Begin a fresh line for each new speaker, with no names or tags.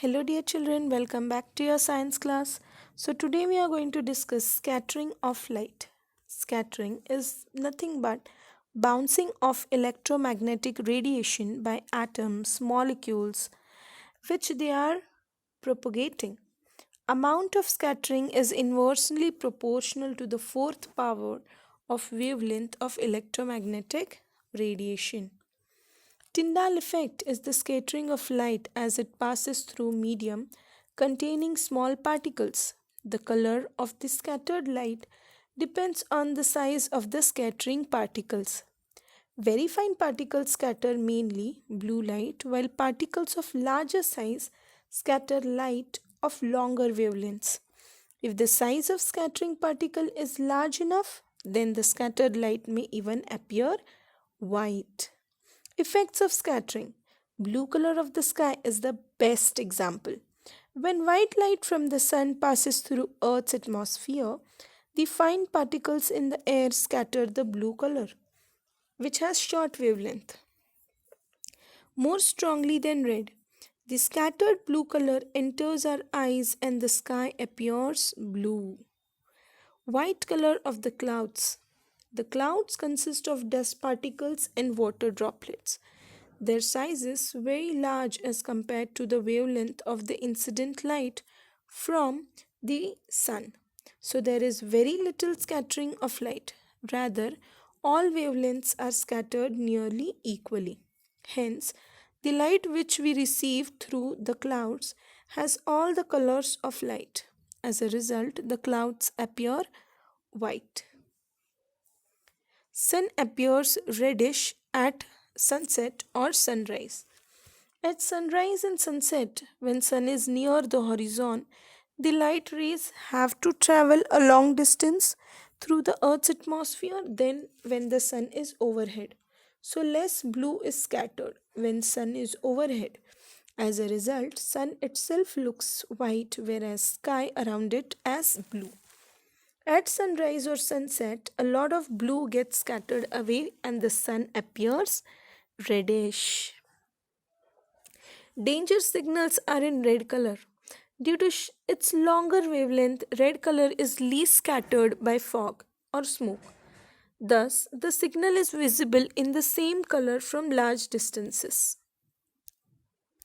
Hello dear children, welcome back to your science class. So today we are going to discuss scattering of light. Scattering is nothing but bouncing of electromagnetic radiation by atoms, molecules which they are propagating. Amount of scattering is inversely proportional to the fourth power of wavelength of electromagnetic radiation. Tyndall effect is the scattering of light as it passes through medium containing small particles. The color of the scattered light depends on the size of the scattering particles. Very fine particles scatter mainly blue light, while particles of larger size scatter light of longer wavelengths. If the size of scattering particle is large enough, then the scattered light may even appear white. Effects of scattering. Blue color of the sky is the best example. When white light from the sun passes through Earth's atmosphere, the fine particles in the air scatter the blue color, which has short wavelength. More strongly than red, the scattered blue color enters our eyes and the sky appears blue. White color of the clouds. The clouds consist of dust particles and water droplets. Their size is very large as compared to the wavelength of the incident light from the sun. So there is very little scattering of light. Rather, all wavelengths are scattered nearly equally. Hence, the light which we receive through the clouds has all the colors of light. As a result, the clouds appear white. Sun appears reddish at sunset or sunrise. At sunrise and sunset, when sun is near the horizon, the light rays have to travel a long distance through the earth's atmosphere than when the sun is overhead. So less blue is scattered when sun is overhead. As a result, sun itself looks white whereas sky around it as blue. At sunrise or sunset, a lot of blue gets scattered away and the sun appears reddish. Danger signals are in red color. Due to its longer wavelength, red color is least scattered by fog or smoke. Thus, the signal is visible in the same color from large distances.